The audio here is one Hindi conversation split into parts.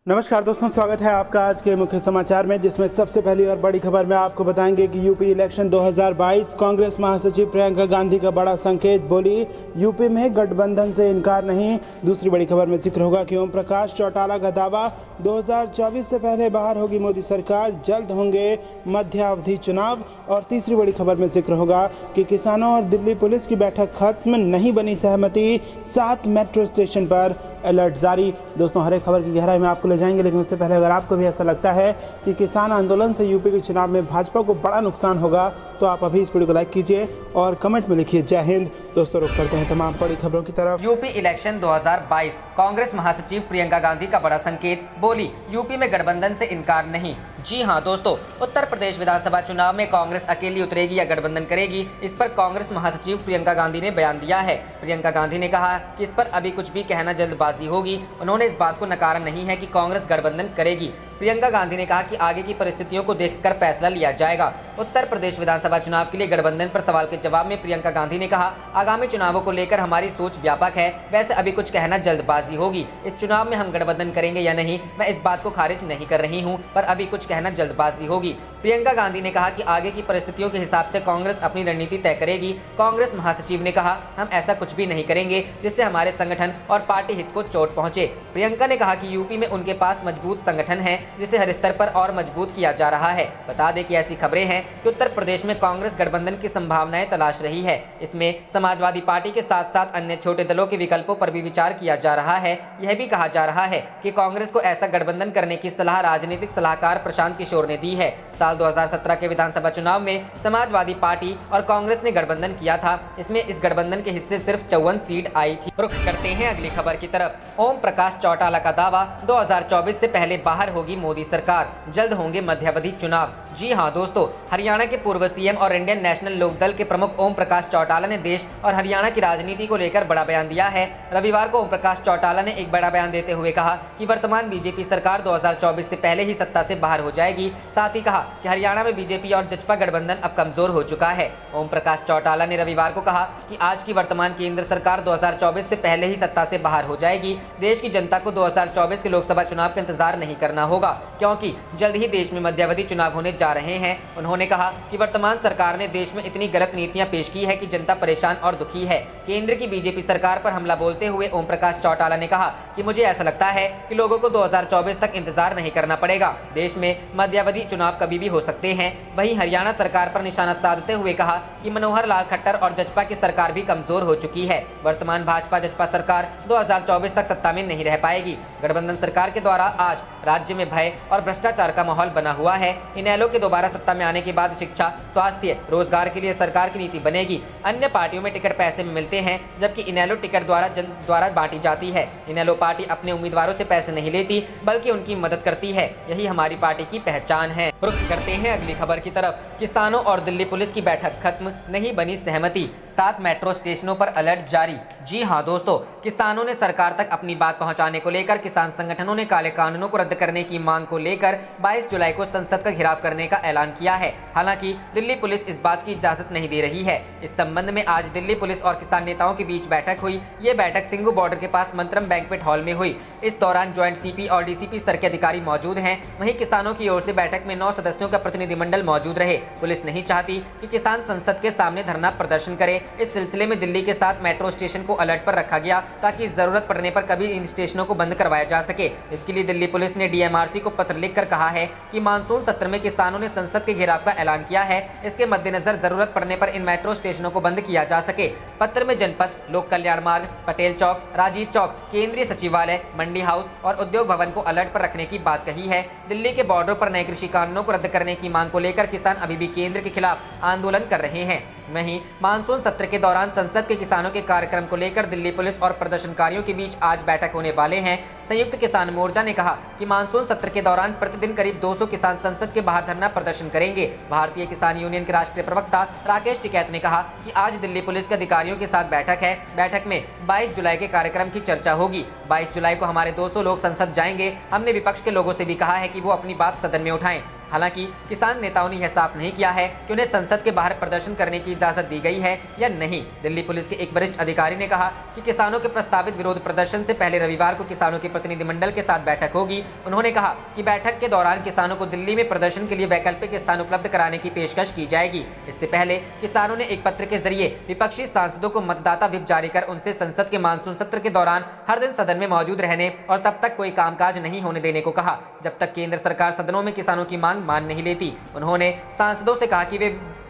नमस्कार दोस्तों, स्वागत है आपका आज के मुख्य समाचार में, जिसमें सबसे पहली और बड़ी खबर में आपको बताएंगे कि यूपी इलेक्शन 2022 कांग्रेस महासचिव प्रियंका गांधी का बड़ा संकेत, बोली यूपी में गठबंधन से इनकार नहीं। दूसरी बड़ी खबर में जिक्र होगा कि ओम प्रकाश चौटाला का दावा, 2024 से पहले बाहर होगी मोदी सरकार, जल्द होंगे मध्यावधि चुनाव। और तीसरी बड़ी खबर में जिक्र होगा कि किसानों और दिल्ली पुलिस की बैठक खत्म, नहीं बनी सहमति, 7 मेट्रो स्टेशन पर अलर्ट जारी। दोस्तों, हर एक खबर की गहराई में आपको ले जाएंगे, लेकिन उससे पहले अगर आपको भी ऐसा लगता है कि किसान आंदोलन से यूपी के चुनाव में भाजपा को बड़ा नुकसान होगा, तो आप अभी इस वीडियो को लाइक कीजिए और कमेंट में लिखिए जय हिंद। दोस्तों, रुक करते हैं तमाम बड़ी खबरों की तरफ। यूपी इलेक्शन 2022 कांग्रेस महासचिव प्रियंका गांधी का बड़ा संकेत, बोली यूपी में गठबंधन से इनकार नहीं। जी हां दोस्तों, उत्तर प्रदेश विधानसभा चुनाव में कांग्रेस अकेली उतरेगी या गठबंधन करेगी, इस पर कांग्रेस महासचिव प्रियंका गांधी ने बयान दिया है। प्रियंका गांधी ने कहा कि इस पर अभी कुछ भी कहना जल्दबाजी होगी। उन्होंने इस बात को नकारा नहीं है कि कांग्रेस गठबंधन करेगी। प्रियंका गांधी ने कहा कि आगे की परिस्थितियों को देखकर फैसला लिया जाएगा। उत्तर प्रदेश विधानसभा चुनाव के लिए गठबंधन पर सवाल के जवाब में प्रियंका गांधी ने कहा, आगामी चुनावों को लेकर हमारी सोच व्यापक है, वैसे अभी कुछ कहना जल्दबाजी होगी। इस चुनाव में हम गठबंधन करेंगे या नहीं, मैं इस बात को खारिज नहीं कर रही हूं, पर अभी कुछ कहना जल्दबाजी होगी। प्रियंका गांधी ने कहा कि आगे की परिस्थितियों के हिसाब से कांग्रेस अपनी रणनीति तय करेगी। कांग्रेस महासचिव ने कहा, हम ऐसा कुछ भी नहीं करेंगे जिससे हमारे संगठन और पार्टी हित को चोट पहुंचे। प्रियंका ने कहा कि यूपी में उनके पास मजबूत संगठन है, जिसे हर स्तर पर और मजबूत किया जा रहा है। बता दें कि ऐसी खबरें हैं कि उत्तर प्रदेश में कांग्रेस गठबंधन की संभावनाएं तलाश रही है। इसमें समाजवादी पार्टी के साथ साथ अन्य छोटे दलों के विकल्पों पर भी विचार किया जा रहा है। यह भी कहा जा रहा है कि कांग्रेस को ऐसा गठबंधन करने की सलाह राजनीतिक सलाहकार प्रशांत किशोर ने दी है। साल 2017 के विधानसभा चुनाव में समाजवादी पार्टी और कांग्रेस ने गठबंधन किया था। इसमें इस गठबंधन के हिस्से सिर्फ 54 सीट आई थी। रुख करते हैं अगली खबर की तरफ। ओम प्रकाश चौटाला का दावा, 2024 से पहले बाहर होगी मोदी सरकार, जल्द होंगे मध्यावधि चुनाव। जी हां दोस्तों, हरियाणा के पूर्व सीएम और इंडियन नेशनल लोकदल के प्रमुख ओम प्रकाश चौटाला ने देश और हरियाणा की राजनीति को लेकर बड़ा बयान दिया है। रविवार को ओम प्रकाश चौटाला ने एक बड़ा बयान देते हुए कहा कि वर्तमान बीजेपी सरकार 2024 से पहले ही सत्ता से बाहर हो जाएगी। साथ ही कहा कि हरियाणा में बीजेपी और जसपा गठबंधन अब कमजोर हो चुका है। ओम प्रकाश चौटाला ने रविवार को कहा कि आज की वर्तमान केंद्र सरकार 2024 से पहले ही सत्ता से बाहर हो जाएगी। देश की जनता को 2024 के लोकसभा चुनाव का इंतजार नहीं करना होगा, क्योंकि जल्द ही देश में मध्यावधि चुनाव होने जा रहे हैं। उन्होंने कहा कि वर्तमान सरकार ने देश में इतनी गलत नीतियां पेश की है कि जनता परेशान और दुखी है। केंद्र की बीजेपी सरकार पर हमला बोलते हुए ओम प्रकाश चौटाला ने कहा कि मुझे ऐसा लगता है कि लोगों को 2024 तक इंतजार नहीं करना पड़ेगा। देश में मध्यावधि चुनाव कभी भी हो सकते हैं। वहीं हरियाणा सरकार पर निशाना साधते हुए कहा कि मनोहर लाल खट्टर और जसपा की सरकार भी कमजोर हो चुकी है। वर्तमान भाजपा जसपा सरकार 2024 तक सत्ता में नहीं रह पाएगी। गठबंधन सरकार के द्वारा आज राज्य में भय और भ्रष्टाचार का माहौल बना हुआ है। इनेलो के दोबारा सत्ता में आने के बाद शिक्षा, स्वास्थ्य, रोजगार के लिए सरकार की नीति बनेगी। अन्य पार्टियों में टिकट पैसे में मिलते हैं, जबकि इनेलो टिकट द्वारा बांटी जाती है। इनेलो पार्टी अपने उम्मीदवारों से पैसे नहीं लेती, बल्कि उनकी मदद करती है। यही हमारी पार्टी की पहचान है। रुख करते हैं अगली खबर की तरफ। किसानों और दिल्ली पुलिस की बैठक खत्म, नहीं बनी सहमति, 7 मेट्रो स्टेशनों पर अलर्ट जारी। जी हां दोस्तों, किसानों ने सरकार तक अपनी बात पहुंचाने को लेकर किसान संगठनों ने काले कानूनों को रद्द करने की मांग को लेकर 22 जुलाई को संसद का घेराव करने का ऐलान किया है। हालांकि दिल्ली पुलिस इस बात की इजाजत नहीं दे रही है। इस संबंध में आज दिल्ली पुलिस और किसान नेताओं के बीच बैठक हुई। ये बैठक सिंघू बॉर्डर के पास मंत्रम बैंक्वेट हॉल में हुई। इस दौरान ज्वाइंट सीपी और डीसीपी स्तर के अधिकारी मौजूद हैं। वहीं किसानों की ओर से बैठक में 9 सदस्यों का प्रतिनिधिमंडल मौजूद रहे। पुलिस नहीं चाहती कि किसान संसद के सामने धरना प्रदर्शन करे। इस सिलसिले में दिल्ली के 7 मेट्रो स्टेशन को अलर्ट पर रखा गया, ताकि जरूरत पड़ने पर कभी इन स्टेशनों को बंद करवाया जा सके। इसके लिए दिल्ली पुलिस ने डीएमआरसी को पत्र लिखकर कहा है कि मानसून सत्र में किसानों ने संसद के घेराव का ऐलान किया है। इसके मद्देनजर जरूरत पड़ने पर इन मेट्रो स्टेशनों को बंद किया जा सके। पत्र में जनपद, लोक कल्याण मार्ग, पटेल चौक, राजीव चौक, केंद्रीय सचिवालय, मंडी हाउस और उद्योग भवन को अलर्ट पर रखने की बात कही है। दिल्ली के बॉर्डर पर नए कृषि कानूनों को रद्द करने की मांग को लेकर किसान अभी भी केंद्र के खिलाफ आंदोलन कर रहे हैं। वहीं मानसून सत्र के दौरान संसद के किसानों के कार्यक्रम को लेकर दिल्ली पुलिस और प्रदर्शनकारियों के बीच आज बैठक होने वाले हैं। संयुक्त किसान मोर्चा ने कहा कि मानसून सत्र के दौरान प्रतिदिन करीब 200 किसान संसद के बाहर धरना प्रदर्शन करेंगे। भारतीय किसान यूनियन के राष्ट्रीय प्रवक्ता राकेश टिकैत ने कहा कि आज दिल्ली पुलिस के अधिकारियों के साथ बैठक है। बैठक में 22 जुलाई के कार्यक्रम की चर्चा होगी। 22 जुलाई को हमारे 200 लोग संसद जाएंगे। हमने विपक्ष के लोगों से भी कहा है कि वो अपनी बात सदन में उठाएं। हालांकि किसान नेताओं ने यह साफ नहीं किया है कि उन्हें संसद के बाहर प्रदर्शन करने की इजाजत दी गई है या नहीं। दिल्ली पुलिस के एक वरिष्ठ अधिकारी ने कहा कि किसानों के प्रस्तावित विरोध प्रदर्शन से पहले रविवार को किसानों के प्रतिनिधिमंडल के साथ बैठक होगी। उन्होंने कहा कि बैठक के दौरान किसानों को दिल्ली में प्रदर्शन के लिए वैकल्पिक स्थान उपलब्ध कराने की पेशकश की जाएगी। इससे पहले किसानों ने एक पत्र के जरिए विपक्षी सांसदों को मतदाता व्हिप जारी कर उनसे संसद के मानसून सत्र के दौरान हर दिन सदन में मौजूद रहने और तब तक कोई कामकाज नहीं होने देने को कहा जब तक केंद्र सरकार सदनों में किसानों की मांग मान नहीं लेती। उन्होंने सांसदों से कहा कि वे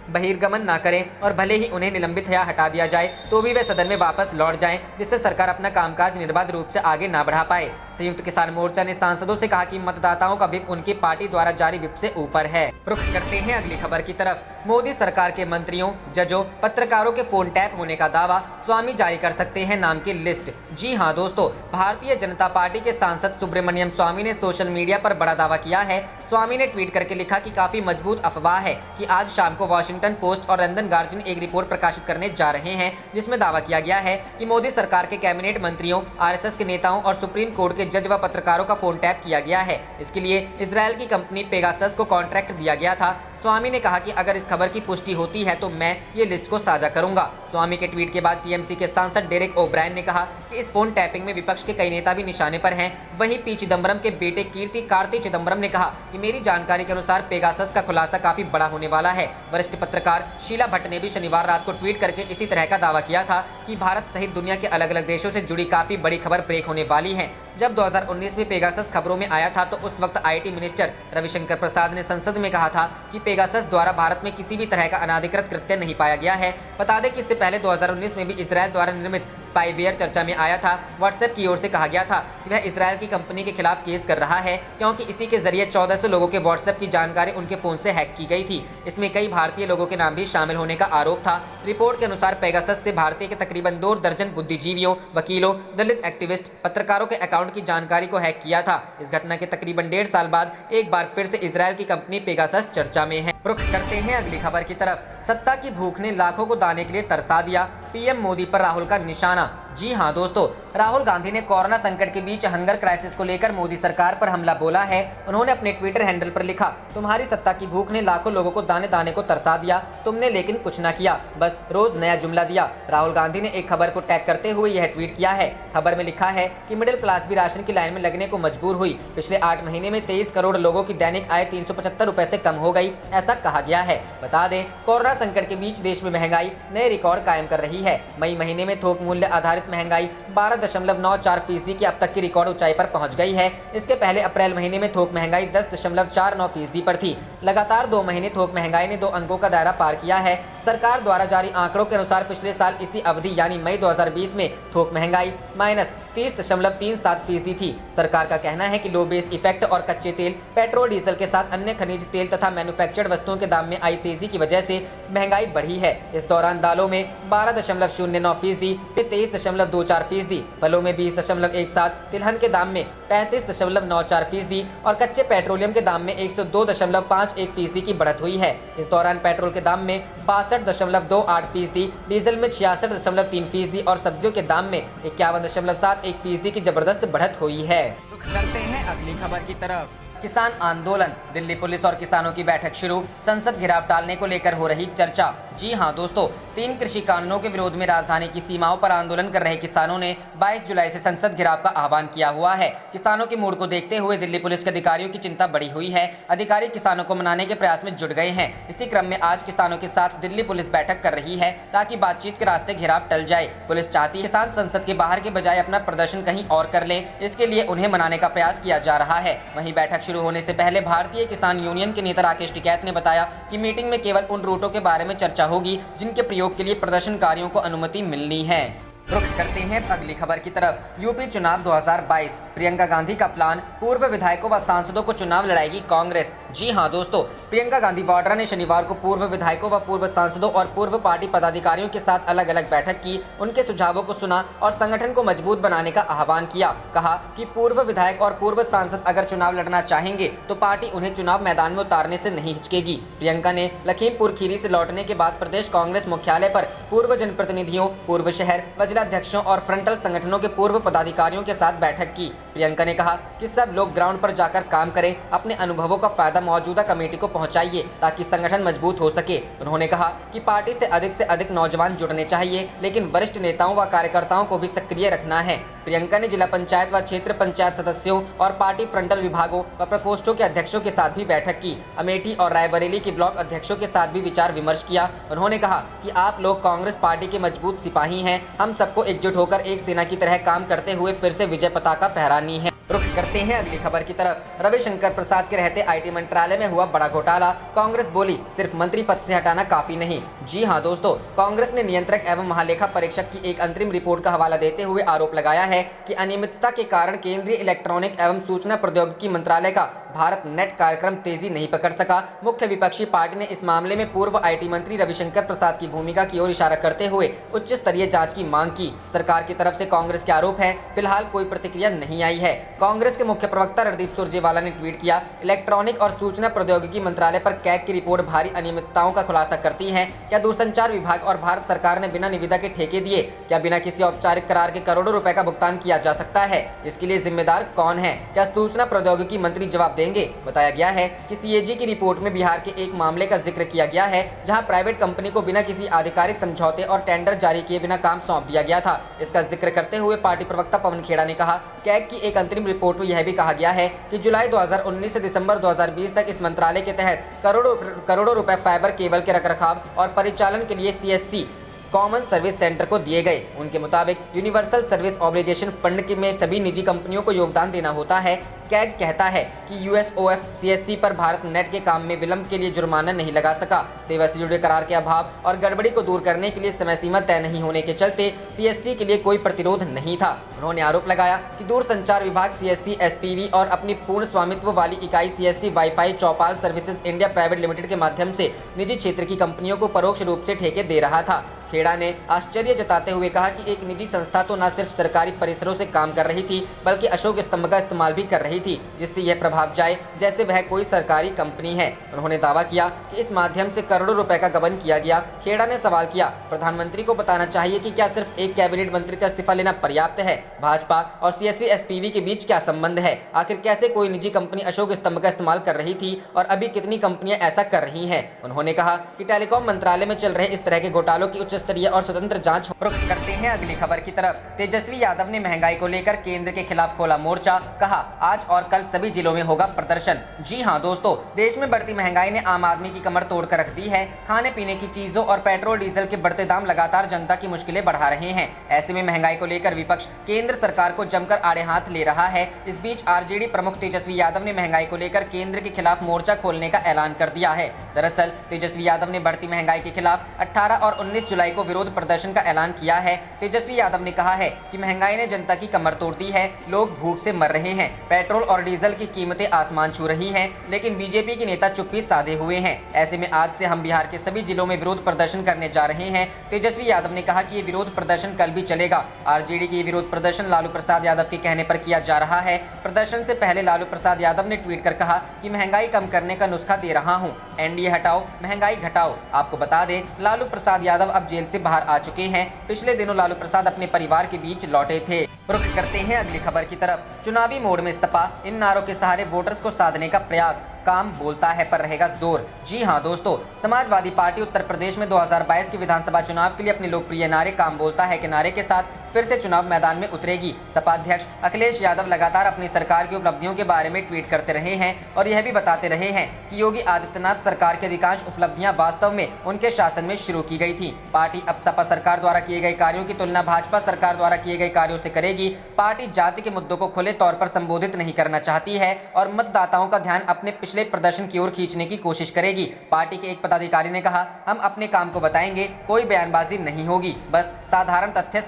बहिर्गमन ना करें और भले ही उन्हें निलंबित या हटा दिया जाए तो भी वे सदन में वापस लौट जाएं, जिससे सरकार अपना कामकाज निर्बाध रूप से आगे ना बढ़ा पाए। संयुक्त किसान मोर्चा ने सांसदों से कहा कि मतदाताओं का व्हिप उनकी पार्टी द्वारा जारी व्हिप से ऊपर है। रुख करते हैं अगली खबर की तरफ। मोदी सरकार के मंत्रियों, जजों, पत्रकारों के फोन टैप होने का दावा, स्वामी जारी कर सकते हैं नाम की लिस्ट। जी हां दोस्तों, भारतीय जनता पार्टी के सांसद सुब्रमण्यम स्वामी ने सोशल मीडिया पर बड़ा दावा किया है। स्वामी ने ट्वीट करके लिखा कि काफी मजबूत अफवाह है कि आज शाम को वॉशिंगटन पोस्ट और लंदन गार्जियन एक रिपोर्ट प्रकाशित करने जा रहे हैं जिसमें दावा किया गया है कि मोदी सरकार के कैबिनेट मंत्रियों, आरएसएस के नेताओं और सुप्रीम कोर्ट के जज व पत्रकारों का फोन टैप किया गया है। इसके लिए इजरायल की कंपनी पेगासस को कॉन्ट्रैक्ट दिया गया था। स्वामी ने कहा कि अगर इस खबर की पुष्टि होती है तो मैं ये लिस्ट को साझा करूंगा। स्वामी के ट्वीट के बाद टीएमसी के सांसद डेरेक ओब्रायन ने कहा कि इस फोन टैपिंग में विपक्ष के कई नेता भी निशाने पर हैं। वहीं पी चिदम्बरम के बेटे कार्ति चिदम्बरम ने कहा कि मेरी जानकारी के अनुसार पेगासस का खुलासा काफी बड़ा होने वाला है। वरिष्ठ पत्रकार शीला भट्ट ने भी शनिवार रात को ट्वीट करके इसी तरह का दावा किया था कि भारत सहित दुनिया के अलग अलग देशों से जुड़ी काफी बड़ी खबर ब्रेक होने वाली है। जब 2019 में पेगासस खबरों में आया था तो उस वक्त आईटी मिनिस्टर रविशंकर प्रसाद ने संसद में कहा था कि पेगासस द्वारा भारत में किसी भी तरह का अनाधिकृत कृत्य नहीं पाया गया है। बता दें कि इससे पहले 2019 में भी इजरायल द्वारा निर्मित स्पाईवेयर चर्चा में आया था। व्हाट्सएप की ओर से कहा गया था कि वह इजरायल की कंपनी के खिलाफ केस कर रहा है क्योंकि इसी के जरिए 1400 लोगों के व्हाट्सएप की जानकारी उनके फोन से हैक की गई थी। इसमें कई भारतीय लोगों के नाम भी शामिल होने का आरोप था। रिपोर्ट के अनुसार पेगासस से भारतीय के तकरीबन 2 दर्जन बुद्धिजीवियों, वकीलों, दलित एक्टिविस्ट, पत्रकारों के अकाउंट की जानकारी को हैक किया था। इस घटना के तकरीबन 1.5 साल बाद एक बार फिर से इजरायल की कंपनी पेगासस चर्चा में है। रुख करते हैं अगली खबर की तरफ। सत्ता की भूख ने लाखों को दाने के लिए तरसा दिया, पीएम मोदी पर राहुल का निशाना। जी हां दोस्तों, राहुल गांधी ने कोरोना संकट के बीच हंगर क्राइसिस को लेकर मोदी सरकार पर हमला बोला है। उन्होंने अपने ट्विटर हैंडल पर लिखा, तुम्हारी सत्ता की भूख ने लाखों लोगों को दाने दाने को तरसा दिया, तुमने लेकिन कुछ ना किया, बस रोज नया जुमला दिया। राहुल गांधी ने एक खबर को टैग करते हुए यह ट्वीट किया है। खबर में लिखा है कि मिडिल क्लास भी राशन की लाइन में लगने को मजबूर हुई। पिछले 8 महीने में 23 करोड़ लोगों की दैनिक आय 375 रुपए से कम हो गई, ऐसा कहा गया है। बता दें, कोरोना संकट के बीच देश में महंगाई नए रिकॉर्ड कायम कर रही है। मई महीने में थोक मूल्य आधारित महंगाई 12.94% की अब तक की रिकॉर्ड ऊंचाई पर पहुंच गई है। इसके पहले अप्रैल महीने में थोक महंगाई 10.49% पर थी। लगातार 2 महीने थोक महंगाई ने 2 अंकों का दायरा पार किया है। सरकार द्वारा जारी आंकड़ों के अनुसार पिछले साल इसी अवधि यानी मई 2020 में थोक महंगाई -30.37% थी। सरकार का कहना है कि लो बेस इफेक्ट और कच्चे तेल, पेट्रोल, डीजल के साथ अन्य खनिज तेल तथा मैन्युफैक्चर्ड वस्तुओं के दाम में आई तेजी की वजह से महंगाई बढ़ी है। इस दौरान दालों में 12.09%, 23.24%, फलों में 20.17%, तिलहन के दाम में 35.94% और कच्चे पेट्रोलियम के दाम में 102.51% की बढ़त हुई है। इस दौरान पेट्रोल के दाम में 62.28%, डीजल में 66.3% और सब्जियों के दाम में 51.71% की जबरदस्त बढ़त हुई है। करते हैं अगली खबर की तरफ। किसान आंदोलन, दिल्ली पुलिस और किसानों की बैठक शुरू, संसद घेराव टालने को लेकर हो रही चर्चा। जी हां दोस्तों, 3 कृषि कानूनों के विरोध में राजधानी की सीमाओं पर आंदोलन कर रहे किसानों ने 22 जुलाई से संसद घेराव का आह्वान किया हुआ है। किसानों के मूड को देखते हुए दिल्ली पुलिस के अधिकारियों की चिंता बढ़ी हुई है। अधिकारी किसानों को मनाने के प्रयास में जुट गए हैं। इसी क्रम में आज किसानों के साथ दिल्ली पुलिस बैठक कर रही है ताकि बातचीत के रास्ते घेराव टल जाए। पुलिस चाहती है किसान संसद के बाहर के बजाय अपना प्रदर्शन कहीं और कर ले, इसके लिए उन्हें मनाने का प्रयास किया जा रहा है। वहीं बैठक शुरू होने से पहले भारतीय किसान यूनियन के नेता राकेश टिकैत ने बताया कि मीटिंग में केवल उन रूटों के बारे में चर्चा होगी जिनके प्रयोग के लिए प्रदर्शनकारियों को अनुमति मिलनी है। रुख करते हैं अगली खबर की तरफ। यूपी चुनाव 2022, प्रियंका गांधी का प्लान, पूर्व विधायकों व सांसदों को चुनाव लड़ाएगी कांग्रेस। जी हां दोस्तों, प्रियंका गांधी वाड्रा ने शनिवार को पूर्व विधायकों व पूर्व सांसदों और पूर्व पार्टी पदाधिकारियों के साथ अलग अलग बैठक की, उनके सुझावों को सुना और संगठन को मजबूत बनाने का आह्वान किया। कहा कि पूर्व विधायक और पूर्व सांसद अगर चुनाव लड़ना चाहेंगे तो पार्टी उन्हें चुनाव मैदान में उतारने से नहीं हिचकेगी। प्रियंका ने लखीमपुर खीरी से लौटने के बाद प्रदेश कांग्रेस मुख्यालय पर पूर्व जनप्रतिनिधियों, पूर्व शहर अध्यक्षों और फ्रंटल संगठनों के पूर्व पदाधिकारियों के साथ बैठक की। प्रियंका ने कहा कि सब लोग ग्राउंड पर जाकर काम करें, अपने अनुभवों का फायदा मौजूदा कमेटी को पहुंचाइए ताकि संगठन मजबूत हो सके। उन्होंने कहा कि पार्टी से अधिक नौजवान जुड़ने चाहिए, लेकिन वरिष्ठ नेताओं व कार्यकर्ताओं को भी सक्रिय रखना है। प्रियंका ने जिला पंचायत व क्षेत्र पंचायत सदस्यों और पार्टी फ्रंटल विभागों व प्रकोष्ठों के अध्यक्षों के साथ भी बैठक की। अमेठी और रायबरेली के ब्लॉक अध्यक्षों के साथ भी विचार विमर्श किया। उन्होंने कहा कि आप लोग कांग्रेस पार्टी के मजबूत सिपाही हैं, हम सबको एकजुट होकर एक सेना की तरह काम करते हुए फिर से विजय पताका फहरानी है। रुख करते हैं अगली खबर की तरफ। रविशंकर प्रसाद के रहते आईटी मंत्रालय में हुआ बड़ा घोटाला। कांग्रेस बोली सिर्फ मंत्री पद से हटाना काफी नहीं। जी हां दोस्तों, कांग्रेस ने नियंत्रक एवं महालेखा परीक्षक की एक अंतरिम रिपोर्ट का हवाला देते हुए आरोप लगाया है कि अनियमितता के कारण केंद्रीय इलेक्ट्रॉनिक एवं सूचना प्रौद्योगिकी मंत्रालय का भारत नेट कार्यक्रम तेजी नहीं पकड़ सका। मुख्य विपक्षी पार्टी ने इस मामले में पूर्व आईटी मंत्री रविशंकर प्रसाद की भूमिका की ओर इशारा करते हुए उच्च स्तरीय जांच की मांग की। सरकार की तरफ से कांग्रेस के आरोप है, फिलहाल कोई प्रतिक्रिया नहीं आई है। कांग्रेस के मुख्य प्रवक्ता रणदीप सुरजेवाला ने ट्वीट किया, इलेक्ट्रॉनिक और सूचना प्रौद्योगिकी मंत्रालय पर कैग की रिपोर्ट भारी अनियमितताओं का खुलासा करती है। क्या दूरसंचार विभाग और भारत सरकार ने बिना निविदा के ठेके दिए? क्या बिना किसी औपचारिक करार के करोड़ों रुपए का भुगतान किया जा सकता है? इसके लिए जिम्मेदार कौन है? क्या सूचना प्रौद्योगिकी मंत्री जवाब देंगे? बताया गया है कि सीएजी की रिपोर्ट में बिहार के एक मामले का जिक्र किया गया है, जहां प्राइवेट कंपनी को बिना किसी आधिकारिक समझौते और टेंडर जारी किए बिना काम सौंप दिया गया था। इसका जिक्र करते हुए पार्टी प्रवक्ता पवन खेड़ा ने कहा, कैग की एक अंतरिम रिपोर्ट में यह भी कहा गया है कि जुलाई 2019 से दिसंबर 2020 तक इस मंत्रालय के तहत करोड़ों रुपए फाइबर केबल के रखरखाव और परिचालन के लिए सीएससी कॉमन सर्विस सेंटर को दिए गए। उनके मुताबिक यूनिवर्सल सर्विस ऑब्लिगेशन फंड में सभी निजी कंपनियों को योगदान देना होता है। कैग कहता है कि यूएसओएफ सीएससी पर भारत नेट के काम में विलंब के लिए जुर्माना नहीं लगा सका। सेवा से जुड़े करार के अभाव और गड़बड़ी को दूर करने के लिए समय सीमा तय नहीं होने के चलते सीएससी के लिए कोई प्रतिरोध नहीं था। उन्होंने आरोप लगाया कि दूरसंचार विभाग सीएससी एसपीवी और अपनी पूर्ण स्वामित्व वाली इकाई सीएससी वाईफाई चौपाल सर्विसेज इंडिया प्राइवेट लिमिटेड के माध्यम से निजी क्षेत्र की कंपनियों को परोक्ष रूप से ठेके दे रहा था। खेड़ा ने आश्चर्य जताते हुए कहा कि एक निजी संस्था तो न सिर्फ सरकारी परिसरों से काम कर रही थी, बल्कि अशोक स्तंभ का इस्तेमाल भी कर रही थी, जिससे यह प्रभाव जाए जैसे वह कोई सरकारी कंपनी है। उन्होंने दावा किया कि इस माध्यम से करोड़ों रुपए का गबन किया गया। खेड़ा ने सवाल किया, प्रधानमंत्री को बताना चाहिए कि क्या सिर्फ एक कैबिनेट मंत्री का इस्तीफा लेना पर्याप्त है? भाजपा और सीएससी एसपीवी के बीच क्या संबंध है? आखिर कैसे कोई निजी कंपनी अशोक स्तंभ का इस्तेमाल कर रही थी और अभी कितनी कंपनियां ऐसा कर रही हैं? उन्होंने कहा कि टेलीकॉम मंत्रालय में चल रहे इस तरह के घोटालों की उच्च स्तरीय और स्वतंत्र जांच। रुख करते हैं अगली खबर की तरफ। तेजस्वी यादव ने महंगाई को लेकर केंद्र के खिलाफ खोला मोर्चा, कहा आज और कल सभी जिलों में होगा प्रदर्शन। जी हां दोस्तों, देश में बढ़ती महंगाई ने आम आदमी की कमर तोड़ कर रख दी है। खाने पीने की चीजों और पेट्रोल डीजल के बढ़ते दाम लगातार जनता की मुश्किलें बढ़ा रहे हैं। ऐसे में महंगाई को लेकर विपक्ष केंद्र सरकार को जमकर आड़े हाथ ले रहा है। इस बीच आरजेडी प्रमुख तेजस्वी यादव ने महंगाई को लेकर केंद्र के खिलाफ मोर्चा खोलने का ऐलान कर दिया है। दरअसल तेजस्वी यादव ने बढ़ती महंगाई के खिलाफ 18 और 19 जुलाई को विरोध प्रदर्शन का ऐलान किया है। तेजस्वी यादव ने कहा है कि महंगाई ने जनता की कमर तोड़ दी है, लोग भूख से मर रहे हैं, पेट्रोल और डीजल की कीमतें आसमान छू रही हैं, लेकिन बीजेपी के नेता चुप्पी साधे हुए हैं। ऐसे में आज से हम बिहार के सभी जिलों में विरोध प्रदर्शन करने जा रहे हैं। तेजस्वी यादव ने कहा कि ये विरोध प्रदर्शन कल भी चलेगा। आरजेडी की विरोध प्रदर्शन लालू प्रसाद यादव के कहने पर किया जा रहा है। प्रदर्शन से पहले लालू प्रसाद यादव ने ट्वीट कर कहा कि महंगाई कम करने का नुस्खा दे रहा हूं, एनडीए हटाओ, महंगाई घटाओ। आपको बता दें, लालू प्रसाद यादव अब जेल से बाहर आ चुके हैं। पिछले दिनों लालू प्रसाद अपने परिवार के बीच लौटे थे। रुख करते हैं अगली खबर की तरफ। चुनावी मोड में सपा, इन नारों के सहारे वोटर्स को साधने का प्रयास, काम बोलता है पर रहेगा जोर। जी हां दोस्तों, समाजवादी पार्टी उत्तर प्रदेश में 2022 के विधानसभा चुनाव के लिए अपने लोकप्रिय नारे काम बोलता है के नारे के साथ फिर से चुनाव मैदान में उतरेगी। सपा अध्यक्ष अखिलेश यादव लगातार अपनी सरकार की उपलब्धियों के बारे में ट्वीट करते रहे हैं और यह भी बताते रहे हैं कि योगी आदित्यनाथ सरकार की अधिकांश उपलब्धियां वास्तव में उनके शासन में शुरू की गई थी। पार्टी अब सपा सरकार द्वारा किए गए कार्यों की तुलना भाजपा सरकार द्वारा किए गए कार्यों से करेगी। पार्टी जाति के मुद्दों को खुले तौर पर संबोधित नहीं करना चाहती है और मतदाताओं का ध्यान अपने पिछले प्रदर्शन की ओर खींचने की कोशिश करेगी। पार्टी के एक पदाधिकारी ने कहा, हम अपने काम को बताएंगे, कोई बयानबाजी नहीं होगी, बस साधारण तथ्य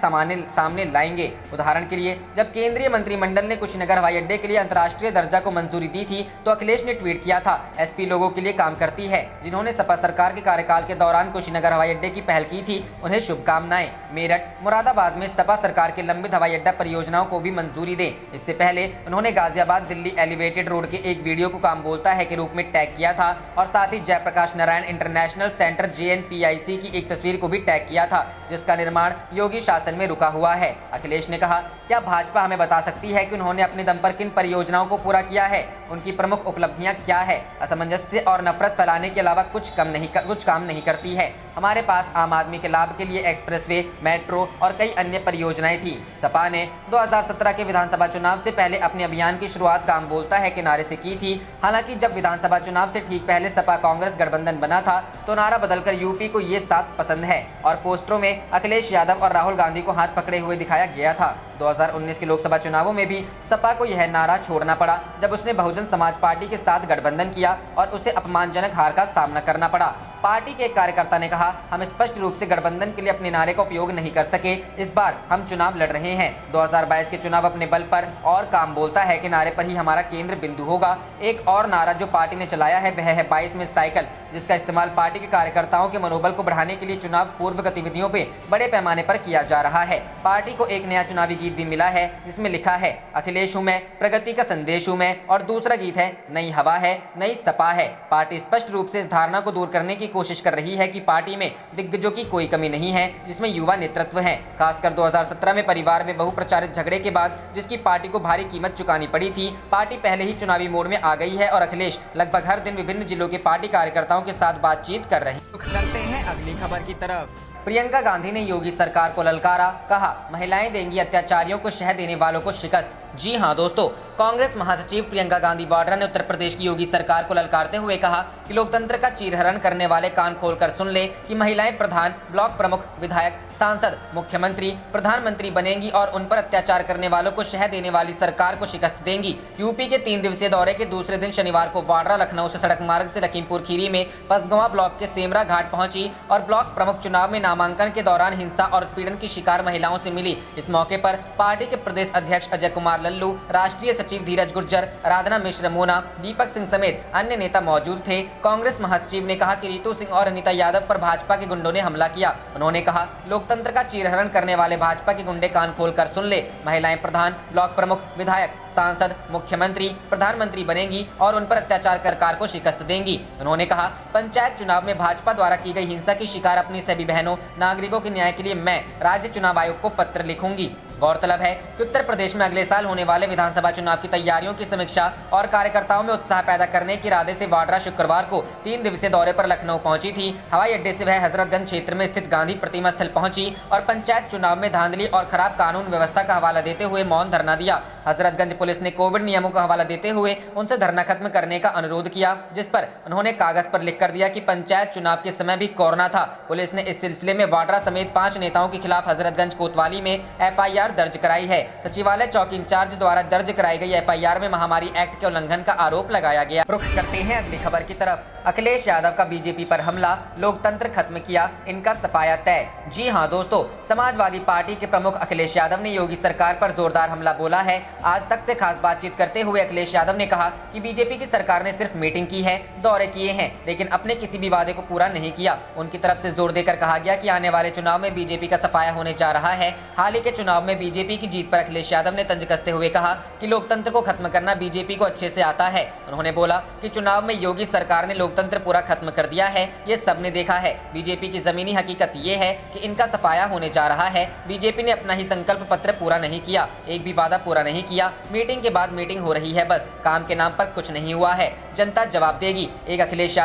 सामने लाएंगे। उदाहरण के लिए, जब केंद्रीय मंत्रिमंडल ने कुशीनगर हवाई अड्डे के लिए अंतर्राष्ट्रीय दर्जा को मंजूरी दी थी तो अखिलेश ने ट्वीट किया था, एसपी लोगों के लिए काम करती है, जिन्होंने सपा सरकार के कार्यकाल के दौरान कुशीनगर हवाई अड्डे की पहल की थी, उन्हें शुभकामनाएं। मेरठ, मुरादाबाद में सपा सरकार के लंबित हवाई अड्डा परियोजनाओं को भी मंजूरी दें। इससे पहले उन्होंने गाजियाबाद दिल्ली एलिवेटेड रोड के एक वीडियो को काम बोलता है के रूप में टैग किया था और साथ ही Jayaprakash Narayan international centre JNPIC की एक तस्वीर को भी टैग किया था, जिसका निर्माण योगी शासन में रुका हुआ है। अखिलेश ने कहा, क्या भाजपा हमें बता सकती है कि उन्होंने अपने दम पर किन परियोजनाओं को पूरा किया है? उनकी प्रमुख उपलब्धियां क्या है? असमंजस्य और नफरत फैलाने के अलावा कुछ काम नहीं करती है। हमारे पास आम आदमी के लाभ के लिए एक्सप्रेसवे, मेट्रो और कई अन्य परियोजनाएं थी। सपा ने 2017 के विधानसभा चुनाव से पहले अपने अभियान की शुरुआत काम बोलता है के नारे से की थी। हालांकि जब विधानसभा चुनाव से ठीक पहले सपा कांग्रेस गठबंधन बना था तो नारा बदलकर यूपी को ये साथ पसंद है और पोस्टरों में अखिलेश यादव और राहुल गांधी को हाथ पकड़े हुए दिखाया गया था। 2019 के लोकसभा चुनावों में भी सपा को यह नारा छोड़ना पड़ा जब उसने बहुजन समाज पार्टी के साथ गठबंधन किया और उसे अपमानजनक हार का सामना करना पड़ा। पार्टी के एक कार्यकर्ता ने कहा, हम स्पष्ट रूप से गठबंधन के लिए अपने नारे का उपयोग नहीं कर सके। इस बार हम चुनाव लड़ रहे हैं। 2022 के चुनाव अपने बल पर और काम बोलता है कि नारे पर ही हमारा केंद्र बिंदु होगा। एक और नारा जो पार्टी ने चलाया है वह है 22 में साइकिल, जिसका इस्तेमाल पार्टी के कार्यकर्ताओं के मनोबल को बढ़ाने के लिए चुनाव पूर्व गतिविधियों पे बड़े पैमाने पर किया जा रहा है। पार्टी को एक नया चुनावी गीत भी मिला है जिसमें लिखा है, अखिलेश हूं मैं, प्रगति का संदेश हूं मैं, और दूसरा गीत है, नई हवा है, नई सपा है। पार्टी स्पष्ट रूप से इस धारणा को दूर करने की कोशिश कर रही है कि पार्टी में दिग्गजों की कोई कमी नहीं है, जिसमें युवा नेतृत्व है। खासकर 2017 में परिवार में बहुप्रचारित झगड़े के बाद जिसकी पार्टी को भारी कीमत चुकानी पड़ी थी, पार्टी पहले ही चुनावी मोड में आ गई है और अखिलेश लगभग हर दिन विभिन्न जिलों के पार्टी कार्यकर्ताओं के साथ बातचीत कर रहे हैं। करते हैं अगली खबर की तरफ। प्रियंका गांधी ने योगी सरकार को ललकारा, कहा महिलाएं देंगी अत्याचारियों को शह देने वालों को शिकस्त। जी हां दोस्तों, कांग्रेस महासचिव प्रियंका गांधी वाड्रा ने उत्तर प्रदेश की योगी सरकार को ललकारते हुए कहा कि लोकतंत्र का चीरहरण करने वाले कान खोलकर सुन ले कि महिलाएं प्रधान, ब्लॉक प्रमुख, विधायक, सांसद, मुख्यमंत्री, प्रधानमंत्री बनेंगी और उन पर अत्याचार करने वालों को शह देने वाली सरकार को शिकस्त देंगी। यूपी के 3 दिवसीय दौरे के दूसरे दिन शनिवार को वाड्रा लखनऊ से सड़क मार्ग से लखीमपुर खीरी में पसगवां ब्लॉक के सेमरा घाट पहुंची और ब्लॉक प्रमुख चुनाव में नामांकन के दौरान हिंसा और उत्पीड़न की शिकार महिलाओं से मिली। इस मौके पर पार्टी के प्रदेश अध्यक्ष अजय कुमार लल्लू, राष्ट्रीय सचिव धीरज गुर्जर, राधना मिश्र मोना, दीपक सिंह समेत अन्य नेता मौजूद थे। कांग्रेस महासचिव ने कहा कि रितु सिंह और अनीता यादव पर भाजपा के गुंडों ने हमला किया। उन्होंने कहा, लोकतंत्र का चीरहरण करने वाले भाजपा के गुंडे कान खोलकर सुन ले, महिलाएं प्रधान, ब्लॉक प्रमुख, विधायक, सांसद, मुख्यमंत्री, प्रधानमंत्री बनेंगी और उन पर अत्याचार कर सरकार को शिकस्त देंगी। उन्होंने कहा, पंचायत चुनाव में भाजपा द्वारा की गई हिंसा की शिकार अपनी सभी बहनों, नागरिकों के न्याय के लिए मैं राज्य चुनाव आयोग को पत्र लिखूंगी। गौरतलब है कि उत्तर प्रदेश में अगले साल होने वाले विधानसभा चुनाव की तैयारियों की समीक्षा और कार्यकर्ताओं में उत्साह पैदा करने के इरादे से वाड्रा शुक्रवार को 3 दिवसीय दौरे पर लखनऊ पहुंची थी। हवाई अड्डे से वह हजरतगंज क्षेत्र में स्थित गांधी प्रतिमा स्थल पहुंची और पंचायत चुनाव में धांधली और खराब कानून व्यवस्था का हवाला देते हुए मौन धरना दिया। हजरतगंज पुलिस ने कोविड नियमों का हवाला देते हुए उनसे धरना खत्म करने का अनुरोध किया, जिस पर उन्होंने कागज पर लिख कर दिया कि पंचायत चुनाव के समय भी कोरोना था। पुलिस ने इस सिलसिले में वाड्रा समेत 5 नेताओं के खिलाफ हजरतगंज कोतवाली में FIR दर्ज कराई है। सचिवालय चौकी इंचार्ज द्वारा दर्ज कराई गई FIR में महामारी एक्ट के उल्लंघन का आरोप लगाया गया। रुख करते हैं अगली खबर की तरफ। अखिलेश यादव का बीजेपी पर हमला, लोकतंत्र खत्म किया, इनका सफाया तय। जी हां दोस्तों, समाजवादी पार्टी के प्रमुख अखिलेश यादव ने योगी सरकार पर जोरदार हमला बोला है। आज तक से खास बातचीत करते हुए अखिलेश यादव ने कहा कि बीजेपी की सरकार ने सिर्फ मीटिंग की है, दौरे किए हैं, लेकिन अपने किसी भी वादे को पूरा नहीं किया। उनकी तरफ से जोर देकर कहा गया कि आने वाले चुनाव में बीजेपी का सफाया होने जा रहा है। हाल ही के चुनाव में बीजेपी की जीत पर अखिलेश यादव ने तंज कसते हुए कहा कि लोकतंत्र को खत्म करना बीजेपी को अच्छे से आता है। उन्होंने बोला कि चुनाव में योगी सरकार ने लोकतंत्र पूरा खत्म कर दिया है, ये सबने देखा है। बीजेपी की जमीनी हकीकत ये है कि इनका सफाया होने जा रहा है। बीजेपी ने अपना ही संकल्प पत्र पूरा नहीं किया, एक भी वादा पूरा नहीं किया। मीटिंग के बाद मीटिंग हो रही है, बस काम के नाम पर कुछ नहीं हुआ है। जनता जवाब देगी। अखिलेश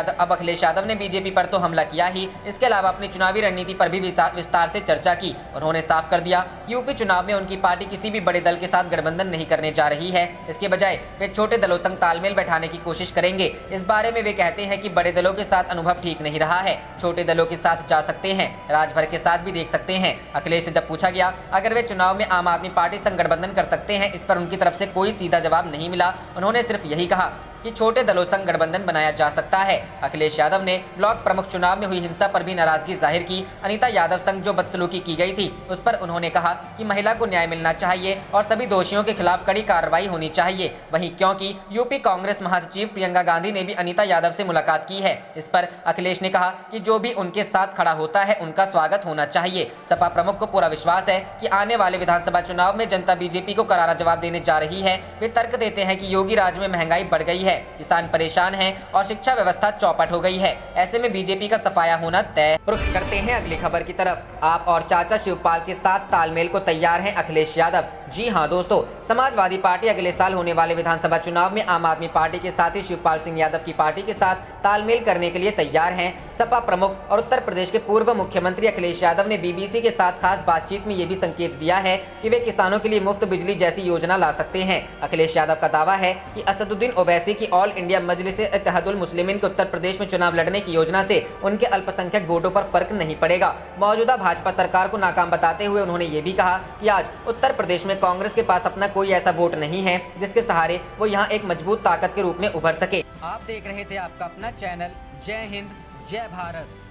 यादव ने बीजेपी पर तो हमला किया ही, इसके अलावा अपनी चुनावी रणनीति पर भी विस्तार से चर्चा की। उन्होंने साफ कर दिया कि यूपी चुनाव में उनकी पार्टी किसी भी बड़े दल के साथ गठबंधन नहीं करने जा रही है। इसके बजाय वे छोटे दलों संग तालमेल बैठाने की कोशिश करेंगे। इस बारे में वे कहते हैं कि बड़े दलों के साथ अनुभव ठीक नहीं रहा है, छोटे दलों के साथ जा सकते हैं, राजभर के साथ भी देख सकते हैं। अखिलेश से जब पूछा गया अगर वे चुनाव में आम आदमी पार्टी संग गठबंधन कर सकते हैं, इस पर उनकी तरफ से कोई सीधा जवाब नहीं मिला। उन्होंने सिर्फ यही कहा कि छोटे दलों संग गठबंधन बनाया जा सकता है। अखिलेश यादव ने ब्लॉक प्रमुख चुनाव में हुई हिंसा पर भी नाराजगी जाहिर की। अनीता यादव संग जो बदसलूकी की गई थी उस पर उन्होंने कहा कि महिला को न्याय मिलना चाहिए और सभी दोषियों के खिलाफ कड़ी कार्रवाई होनी चाहिए। वहीं क्योंकि यूपी कांग्रेस महासचिव प्रियंका गांधी ने भी अनीता यादव से मुलाकात की है, इस पर अखिलेश ने कहा कि जो भी उनके साथ खड़ा होता है उनका स्वागत होना चाहिए। सपा प्रमुख को पूरा विश्वास है कि आने वाले विधानसभा चुनाव में जनता बीजेपी को करारा जवाब देने जा रही है। वे तर्क देते हैं कि योगी राज में महंगाई बढ़ गई है, किसान परेशान हैं और शिक्षा व्यवस्था चौपट हो गई है। ऐसे में बीजेपी का सफाया होना तय। रुख करते हैं अगली खबर की तरफ। आप और चाचा शिवपाल के साथ तालमेल को तैयार हैं अखिलेश यादव। जी हां दोस्तों, समाजवादी पार्टी अगले साल होने वाले विधानसभा चुनाव में आम आदमी पार्टी के साथ ही शिवपाल सिंह यादव की पार्टी के साथ तालमेल करने के लिए तैयार हैं। सपा प्रमुख और उत्तर प्रदेश के पूर्व मुख्यमंत्री अखिलेश यादव ने बीबीसी के साथ खास बातचीत में ये भी संकेत दिया है कि वे किसानों के लिए मुफ्त बिजली जैसी योजना ला सकते हैं। अखिलेश यादव का दावा है कि असदुद्दीन ओवैसी की ऑल इंडिया मजलिस-ए-इत्तेहादुल मुस्लिमीन के उत्तर प्रदेश में चुनाव लड़ने की योजना से उनके अल्पसंख्यक वोटों पर फर्क नहीं पड़ेगा। मौजूदा भाजपा सरकार को नाकाम बताते हुए उन्होंने ये भी कहा कि आज उत्तर प्रदेश में कांग्रेस के पास अपना कोई ऐसा वोट नहीं है जिसके सहारे वो यहाँ एक मजबूत ताकत के रूप में उभर सके। आप देख रहे थे आपका अपना चैनल जय हिंद जय भारत।